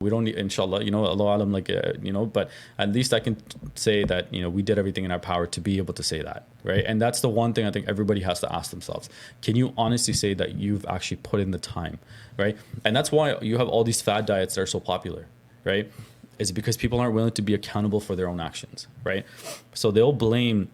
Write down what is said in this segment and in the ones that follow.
We don't need, inshallah, Allah alam, but at least I can say that, we did everything in our power to be able to say that, right? And that's the one thing I think everybody has to ask themselves. Can you honestly say that you've actually put in the time, right? And that's why you have all these fad diets that are so popular, right? Is because people aren't willing to be accountable for their own actions, right? So they'll blame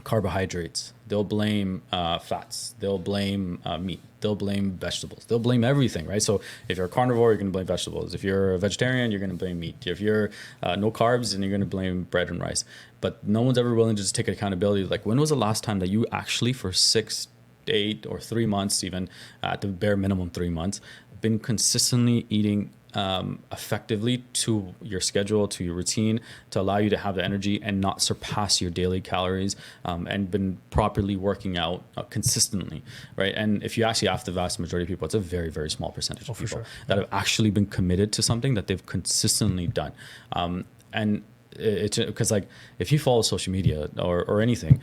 carbohydrates, they'll blame fats, they'll blame meat, they'll blame vegetables, they'll blame everything, right? So if you're a carnivore, you're going to blame vegetables. If you're a vegetarian, you're going to blame meat. If you're no carbs, then you're going to blame bread and rice. But no one's ever willing to just take accountability. Like, when was the last time that you actually, for 6, 8, or 3 months, even at the bare minimum 3 months, been consistently eating effectively to your schedule, to your routine, to allow you to have the energy and not surpass your daily calories, and been properly working out consistently, right? And if you actually ask the vast majority of people, it's a very, very small percentage of people that have actually been committed to something that they've consistently done. And it's because, like, if you follow social media or anything,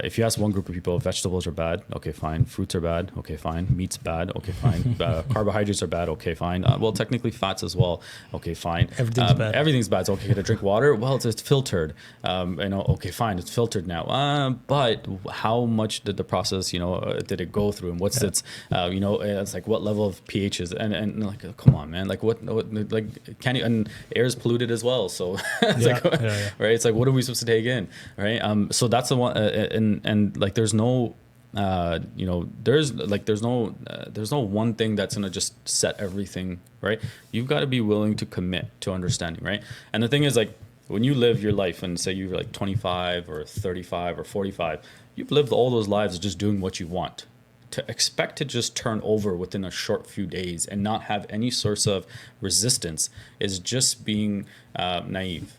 if you ask one group of people, vegetables are bad, okay, fine. Fruits are bad, okay, fine. Meat's bad, okay, fine. Carbohydrates are bad, okay, fine. Well, technically fats as well, okay, fine. Everything's bad. Everything's bad. So, okay, to drink water, well, it's filtered. Okay, fine, it's filtered now. But how much did the process, did it go through, and what's its, it's like what level of pH is, and like, come on, man, like what like, can you? And air is polluted as well, so it's right. It's like, what are we supposed to take in, right? So that's the one. And like, there's no there's no one thing that's gonna just set everything right. You've got to be willing to commit to understanding, right? And the thing is, like, when you live your life, and say you're like 25 or 35 or 45, you've lived all those lives just doing what you want. To expect to just turn over within a short few days and not have any source of resistance is just being naive.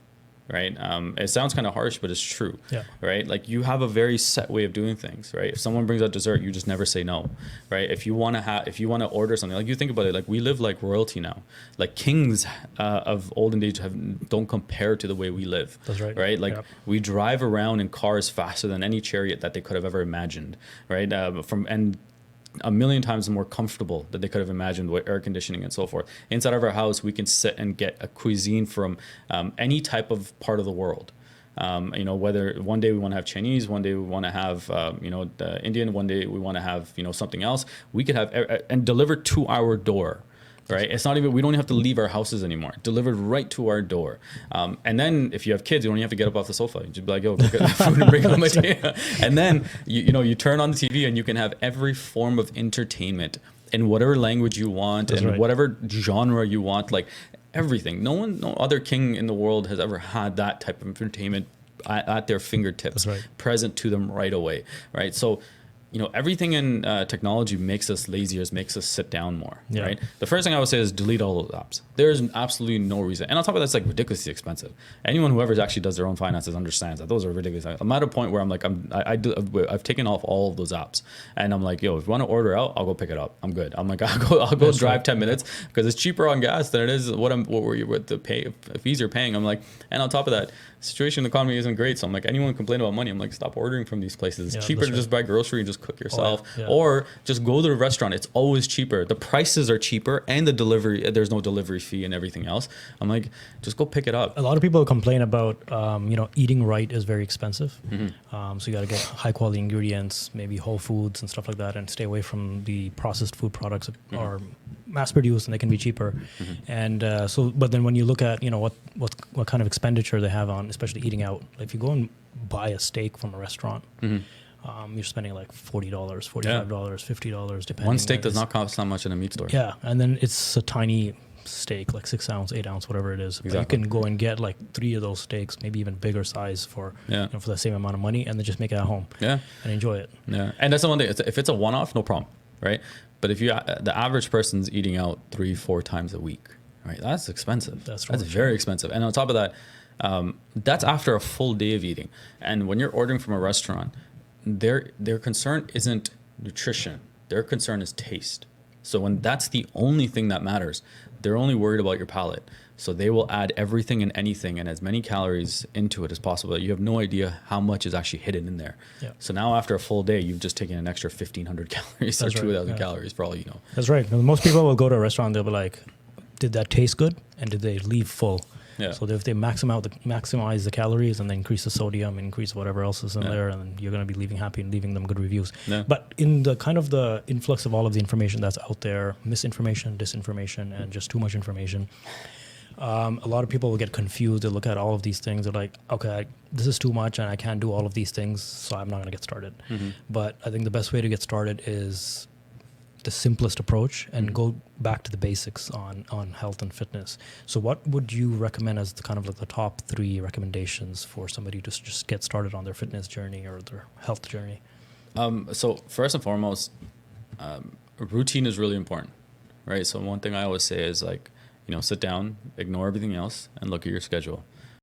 Right. It sounds kind of harsh, but it's true. Yeah. Right. Like, you have a very set way of doing things. Right. If someone brings out dessert, you just never say no. Right. If you want to order something, like, you think about it, like, we live like royalty now. Like, kings of olden days don't compare to the way we live. That's right. Right. Like, we drive around in cars faster than any chariot that they could have ever imagined. Right. And a million times more comfortable that they could have imagined with air conditioning and so forth. Inside of our house, we can sit and get a cuisine from any type of part of the world. Whether one day we want to have Chinese, one day we want to have, the Indian, one day we want to have, something else. We could have, and delivered to our door. Right. It's not even, we don't have to leave our houses anymore. Delivered right to our door. And then if you have kids, you don't even have to get up off the sofa. You just be like, yo, go get the food and bring it on my table. And then, you turn on the TV and you can have every form of entertainment in whatever language you want, and whatever genre you want, like everything. No other king in the world has ever had that type of entertainment at their fingertips, present to them right away. Right. So, everything in technology makes us lazier, makes us sit down more, right? The first thing I would say is delete all those apps. There's absolutely no reason. And on top of that, it's like ridiculously expensive. Anyone who ever actually does their own finances understands that those are ridiculous. I'm at a point where I'm like, I've taken off all of those apps, and I'm like, yo, if you want to order out, I'll go pick it up. I'm good. I'm like, I'll go drive 10 minutes because it's cheaper on gas than it is what the fees you're paying. I'm like, and on top of that, situation in the economy isn't great. So I'm like, anyone complain about money, I'm like, stop ordering from these places. It's cheaper to just buy grocery and just cook yourself, or just go to the restaurant. It's always cheaper. The prices are cheaper, and the delivery, there's no delivery fee and everything else. I'm like, just go pick it up. A lot of people complain about, eating right is very expensive. So you got to get high quality ingredients, maybe whole foods and stuff like that, and stay away from the processed food products that are mass produced and they can be cheaper. And but then when you look at, what kind of expenditure they have on, especially eating out, like if you go and buy a steak from a restaurant, you're spending like $40, $45, $50, depending. One steak does not cost that much in a meat store. Yeah, and then it's a tiny steak, like 6 ounce, 8 ounce, whatever it is. Exactly. But you can go and get like 3 of those steaks, maybe even bigger size for for the same amount of money, and then just make it at home. And enjoy it. And that's the one thing. If it's a one-off, no problem, right? But if the average person's eating out 3-4 times a week, right? That's expensive. That's very expensive. And on top of that, that's after a full day of eating. And when you're ordering from a restaurant, their concern isn't nutrition. Their concern is taste. So when that's the only thing that matters, they're only worried about your palate. So they will add everything and anything and as many calories into it as possible. You have no idea how much is actually hidden in there. So now after a full day, you've just taken an extra 1,500 calories or 2,000 calories for all you know. That's right. Most people will go to a restaurant, they'll be like, did that taste good, and did they leave full? Yeah. So if they maximize the calories and then increase the sodium, increase whatever else is in there, and then you're going to be leaving happy and leaving them good reviews. Yeah. But in the kind of the influx of all of the information that's out there, misinformation, disinformation, and just too much information, a lot of people will get confused. They look at all of these things. They're like, okay, this is too much and I can't do all of these things, so I'm not going to get started. But I think the best way to get started is the simplest approach and go back to the basics on health and fitness. So what would you recommend as the kind of like the top 3 recommendations for somebody to just get started on their fitness journey or their health journey? So first and foremost, routine is really important, right? So one thing I always say is like, sit down, ignore everything else, and look at your schedule.